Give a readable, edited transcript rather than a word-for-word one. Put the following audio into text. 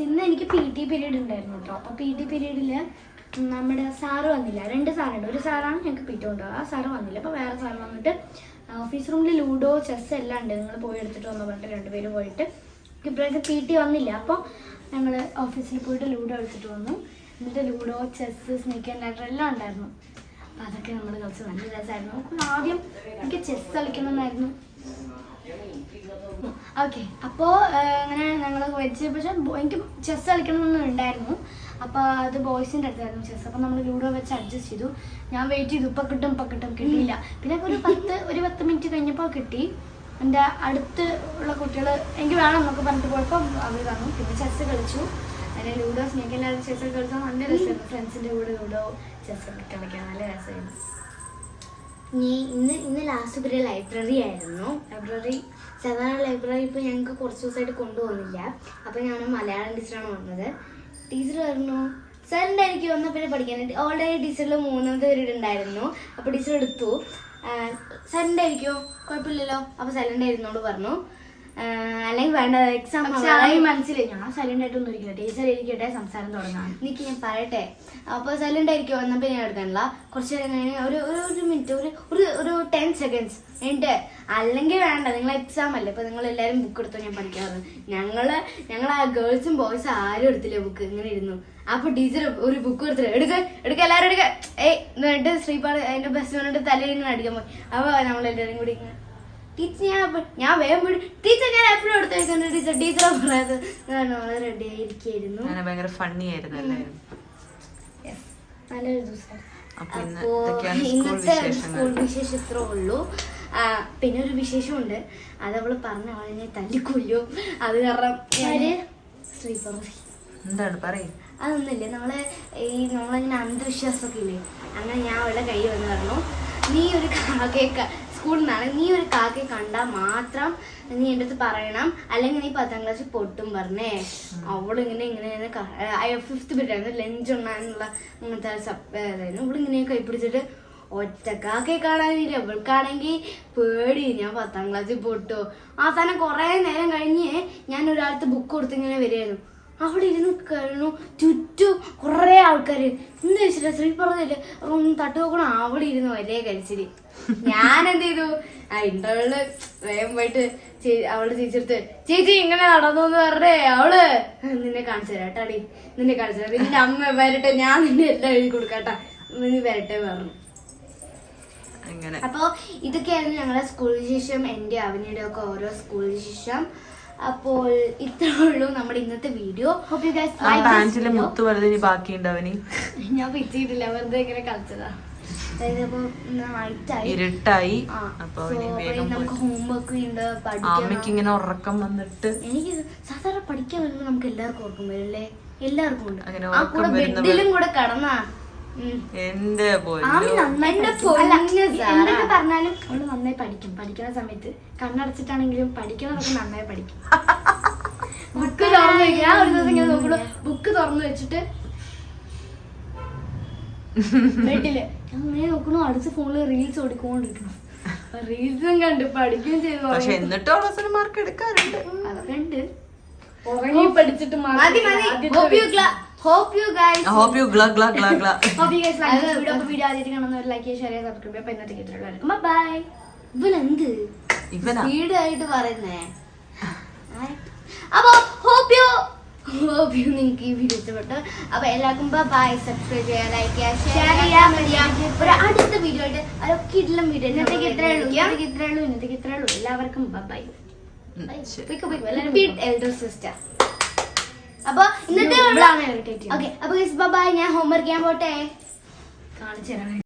ഇന്ന് എനിക്ക് PT period ഉണ്ടായിരുന്നു കേട്ടോ. അപ്പോൾ PT പീരീഡിൽ നമ്മുടെ സാറ് വന്നില്ല. 2 സാറുണ്ട്. ഒരു സാറാണ് ഞങ്ങൾക്ക് PT കൊണ്ടുപോകുക. ആ സാറ് വന്നില്ല. അപ്പോൾ വേറെ സാറ് വന്നിട്ട് ഓഫീസ് റൂമിൽ ലൂഡോ ചെസ് എല്ലാം ഉണ്ട്, നിങ്ങൾ പോയി എടുത്തിട്ട് വന്നു പറഞ്ഞിട്ട് 2 പേരും പോയിട്ട് ഇപ്രാവശ്യം PT വന്നില്ല. അപ്പോൾ ഞങ്ങൾ ഓഫീസിൽ പോയിട്ട് ലൂഡോ എടുത്തിട്ട് വന്നു. എന്നിട്ട് ludo chess snake and ladder എല്ലാം ഉണ്ടായിരുന്നു. അപ്പോൾ അതൊക്കെ നമ്മൾ കളിച്ച് നല്ല രസമായിരുന്നു. നമുക്ക് ആദ്യം എനിക്ക് ചെസ് കളിക്കണമെന്നായിരുന്നു. ഓക്കെ, അപ്പോൾ അങ്ങനെ ഞങ്ങൾ വെച്ച്, പക്ഷേ എനിക്ക് ചെസ് കളിക്കണമെന്നുണ്ടായിരുന്നു. അപ്പോൾ അത് ബോയ്സിൻ്റെ അടുത്തായിരുന്നു ചെസ്. അപ്പോൾ നമ്മൾ ലൂഡോ വെച്ച് അഡ്ജസ്റ്റ് ചെയ്തു. ഞാൻ വെയിറ്റ് ചെയ്തു, ഇപ്പം കിട്ടും കിട്ടിയില്ല. പിന്നെ ഒരു 10 മിനിറ്റ് കഴിഞ്ഞപ്പോൾ കിട്ടി. എൻ്റെ അടുത്ത് ഉള്ള കുട്ടികൾ എനിക്ക് വേണം എന്നൊക്കെ പറഞ്ഞിട്ട് പോയപ്പോൾ അവർ തന്നു. പിന്നെ ചെസ് കളിച്ചു. അങ്ങനെ ludo snake and ladder chess കളിച്ചാൽ നല്ല രസമായിരുന്നു. ഫ്രണ്ട്സിൻ്റെ കൂടെ ലൂഡോ ചെസ് കളിക്കാൻ നല്ല രസമായിരുന്നു. ഇന്ന് ലാസ്റ്റ് ഒരു ലൈബ്രറി ആയിരുന്നു. സാധാരണ ലൈബ്രറി ഇപ്പോൾ ഞങ്ങൾക്ക് കുറച്ച് ദിവസമായിട്ട് കൊണ്ടുപോകുന്നില്ല. അപ്പോൾ ഞാൻ മലയാളം ടീച്ചറാണ് വന്നത്. ടീച്ചർ പറഞ്ഞു സാറിൻ്റെ എനിക്ക് വന്നാൽ പിന്നെ പഠിക്കാനായിട്ട് ഓൾറെഡി ടീച്ചറിൽ 3ാമത്തെ പീരീഡ് ഉണ്ടായിരുന്നു. അപ്പോൾ ടീച്ചർ എടുത്തു. സാറിൻ്റെ ആയിരിക്കുമോ, കുഴപ്പമില്ലല്ലോ, അപ്പോൾ സൈലൻ്റ് ആയിരുന്നോട് പറഞ്ഞു. അല്ലെങ്കിൽ വേണ്ട എക്സാം മനസ്സിലായി. ഞാൻ സൈലൻ്റ് ആയിട്ടൊന്നും ഇരിക്കില്ല. ടീച്ചർ ഇരിക്കട്ടെ, സംസാരം തുടങ്ങാം. എനിക്ക് ഞാൻ പറയട്ടെ. അപ്പോൾ സൈലൻ്റ് ആയിരിക്കും വന്നപ്പോൾ ഞാൻ എടുക്കാനില്ല. കുറച്ച് നേരം കഴിഞ്ഞ് ഒരു മിനിറ്റ് ഒരു 10 സെക്കൻഡ്സ് എന്നിട്ട് അല്ലെങ്കിൽ വേണ്ട, നിങ്ങൾ എക്സാം അല്ലേ, ഇപ്പോൾ നിങ്ങൾ എല്ലാവരും ബുക്ക് എടുത്തോ, ഞാൻ പഠിക്കാറ്. ഞങ്ങൾ ആ ഗേൾസും ബോയ്സും ആരും എടുത്തില്ല ബുക്ക്, ഇങ്ങനെ ഇരുന്നു. അപ്പോൾ ടീച്ചർ ഒരു ബുക്ക് എടുത്തിട്ട് എടുക്ക എല്ലാവരും എടുക്കുക എന്നിട്ട് ശ്രീപാട് അതിൻ്റെ ബസ് വന്നിട്ട് തലയിൽ ഇങ്ങനെ അടിക്കാൻ പോയി. അപ്പോൾ നമ്മളെല്ലാവരും കൂടി ഇങ്ങനെ ടീച്ചർ ഞാൻ വേഗം പോയി ടീച്ചർ ഞാൻ എപ്പോഴും എടുത്ത് വെക്കുന്നത് ടീച്ചറെ പറയാത് റെഡി ആയിരിക്കായിരുന്നു. ഭയങ്കര ഫണ്ണി ആയിരുന്നു അല്ലേ? നല്ലൊരു ദിവസമായിരുന്നു. അപ്പോൾ ഇന്നത്തെ സ്കൂൾ വിശേഷം ഇത്രേ ഉള്ളൂ. പിന്നെ ഒരു വിശേഷമുണ്ട്, അത് അവള് പറഞ്ഞ അവളെ തല്ലിക്കൊല്ലോ. അത് കാരണം എന്താണ് പറയും? അതൊന്നുമില്ലേ, നമ്മളിങ്ങനെ അന്ധവിശ്വാസമൊക്കെ ഇല്ലേ, അങ്ങനെ ഞാൻ അവളുടെ കയ്യിൽ വന്ന് പറഞ്ഞു, നീ ഒരു കാക്കയൊക്കെ സ്കൂളിൽ നിന്നാണ്, നീ ഒരു കാക്കയെ കണ്ടാൽ മാത്രം നീ എൻ്റെ അടുത്ത് പറയണം, അല്ലെങ്കിൽ നീ 10ാം ക്ലാസ്സിൽ പൊട്ടും പറഞ്ഞേ. അവളിങ്ങനെ 5th പീരീഡ് ലഞ്ച് ഉണ്ടാകാനുള്ള അങ്ങനത്തെ ഇതായിരുന്നു. ഇവളിങ്ങനെ കൈപ്പിടിച്ചിട്ട് ഒറ്റ കാക്കയെ കാണാനില്ല. ഇവൾക്കാണെങ്കിൽ പേടി, ഞാൻ 10ാം ക്ലാസ്സിൽ പൊട്ടോ. അവസാനം കുറേ നേരം കഴിഞ്ഞ് ഞാൻ ഒരാൾക്ക് ബുക്ക് കൊടുത്തിങ്ങനെ വരികയായിരുന്നു. അവിടെ ഇരുന്ന് കഴിഞ്ഞു ചുറ്റും കുറേ ആൾക്കാർ. എന്ത് വെച്ചിട്ട് ശ്രീ പറഞ്ഞില്ലേ തട്ട് നോക്കണം, അവിടെ ഇരുന്ന് വലിയ കഴിച്ചിരി. ഞാൻ എന്ത് ചെയ്തു, ഇന്റർവെല്ല് വേഗം പോയിട്ട് അവള് ചേച്ചിയെടുത്ത് ചേച്ചി ഇങ്ങനെ നടന്നു എന്ന് പറഞ്ഞേ. അവള് നിന്നെ കാണിച്ചു തരാം കേട്ടാടി, നിന്നെ കാണിച്ചു തരാം, നിന്റെ അമ്മ വരട്ടെ, ഞാൻ നിന്നെ എല്ലാം എഴുതി കൊടുക്കാട്ടാ, നീ വരട്ടെ പറഞ്ഞു. അപ്പൊ ഇതൊക്കെയായിരുന്നു ഞങ്ങളുടെ സ്കൂൾ വിശേഷം, എൻ്റെ അവനിയുടെ ഒക്കെ ഓരോ സ്കൂൾ വിശേഷം. അപ്പോൾ ഇത്രേ ഉള്ളൂ നമ്മുടെ ഇന്നത്തെ വീഡിയോ. ഞാൻ പിച്ചിട്ടില്ല, വെറുതെ ഇങ്ങനെ കളിച്ചതാ. ഇരുട്ടായി, നമുക്ക് ഹോംവർക്ക് ഉണ്ട്, ഇങ്ങനെ ഉറക്കം വന്നിട്ട്. എനിക്ക് സാധാരണ പഠിക്കാൻ വരുമ്പോൾ നമുക്ക് എല്ലാവർക്കും ഉറക്കം വരില്ലേ, എല്ലാവർക്കും ഉണ്ട്. ആ കൂടെ ബെഡിലും കൂടെ കടന്നാ എന്തൊക്കെ പറഞ്ഞാലും അവള് നന്നായി പഠിക്കും. പഠിക്കുന്ന സമയത്ത് കണ്ണടച്ചിട്ടാണെങ്കിലും പഠിക്കണതൊക്കെ നന്നായി പഠിക്കും. ബുക്ക് തുറന്നു വെക്കുക. ഞാൻ ഒരു ദിവസം ഇങ്ങനെ നോക്കുള്ളൂ, ബുക്ക് തുറന്നു വെച്ചിട്ട് ബെഡില് അങ്ങനെ നോക്കണു, അടുത്ത ഫോണില് റീൽസ് ഓടിക്കൊണ്ടിരിക്കണം. റീൽസും കണ്ട് പഠിക്കുകയും ചെയ്തു. അതൊക്കെ ഉണ്ട്. ഉറങ്ങി പഠിച്ചിട്ട് Hope you guys like video ആദ്യമായിട്ട് കാണുന്നവർ ലൈക്ക് ചെയ്യുക, ഷെയർ ചെയ്യുക, സബ്സ്ക്രൈബ് ചെയ്യുക. ഇന്നത്തെ ഇത്രയുള്ളൂ. ബൈ. ഇവനെന്ത് സ്പീഡായിട്ട് പറയുന്നേ. അപ്പൊ ഹോപ്പ് യു നിങ്ങൾക്ക് ഈ വീഡിയോ ഇഷ്ടപ്പെട്ടു. അപ്പൊ എല്ലാവർക്കും ബൈ. സബ്സ്ക്രൈബ് ചെയ്യുക, ലൈക്ക് ചെയ്യുക, ഷെയർ ചെയ്യാൻ. ഒരു അടുത്ത വീഡിയോ ആയിട്ട് അതൊക്കെ ഇടല വീഡിയോ. ഇന്നത്തേക്ക് ഇത്രയുള്ളൂ. എല്ലാവർക്കും ബൈ. Elder sister. അപ്പൊ ഇന്നത്തെ ഓക്കെ, അപ്പൊ ബൈ. ഞാൻ ഹോംവർക്ക് ചെയ്യാൻ പോട്ടെ. കാണിച്ചു തരാം.